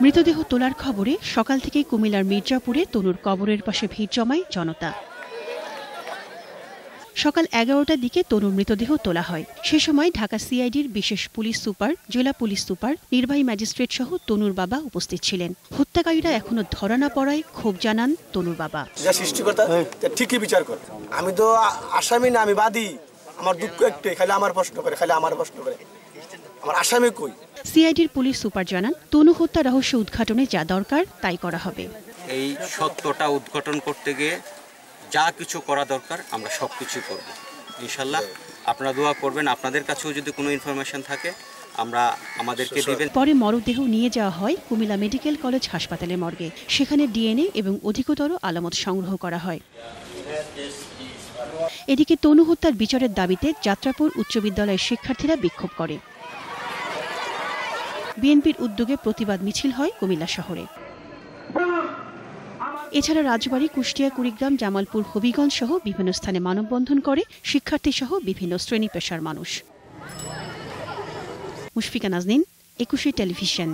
মৃতদেহ তোলার খবরে সকাল থেকেই কুমিল্লার মির্জাপুরে তনুর কবরের পাশে ভিড় জমায় জনতা। সকাল 11টার দিকে তনুর মৃতদেহ তোলা হয়। সে সময় ঢাকা সিআইডির বিশেষ পুলিশ সুপার, জেলা পুলিশ সুপার, নির্বাহী ম্যাজিস্ট্রেট সহ তনুর বাবা উপস্থিত ছিলেন। হত্যাকারীরা এখনো ধরা না পড়ায় ক্ষোভ জানান তনুর বাবা। সৃষ্টিকর্তা ঠিকই বিচার করে। আমি তো আসামি না, আমি বাদী। আমার দুঃখ একটু, খালি আমার প্রশ্ন করে, আমার আসামি কই? সিআইডির পুলিশ সুপার জানান, তনু হত্যা রহস্য উদ্ঘাটনে যা দরকার তাই করা হবে। এই সত্যটা উদ্ঘাটন করতে গিয়ে যা কিছু করা দরকার আমরা সবকিছু করব ইনশাআল্লাহ। আপনারা দোয়া করবেন। আপনাদের কাছেও যদি কোনো ইনফরমেশন থাকে আমরা আমাদেরকে দিবেন। পরে মরদেহ নিয়ে যাওয়া হয় কুমিল্লা মেডিকেল কলেজ হাসপাতালের মর্গে। সেখানে ডিএনএ এবং অধিকতর আলামত সংগ্রহ করা হয়। এদিকে তনু হত্যার বিচারের দাবিতে যাত্রাপুর উচ্চ বিদ্যালয়ের শিক্ষার্থীরা বিক্ষোভ করে। বিএনপির উদ্যোগে প্রতিবাদ মিছিল হয় কুমিল্লা শহরে। এছাড়া রাজবাড়ী, কুষ্টিয়া, কুড়িগ্রাম, জামালপুর, হবিগঞ্জ সহ বিভিন্ন স্থানে মানববন্ধন করে শিক্ষার্থী সহ বিভিন্ন শ্রেণী পেশার মানুষ। মুশফিকা নাজনীন, 21 টেলিভিশন।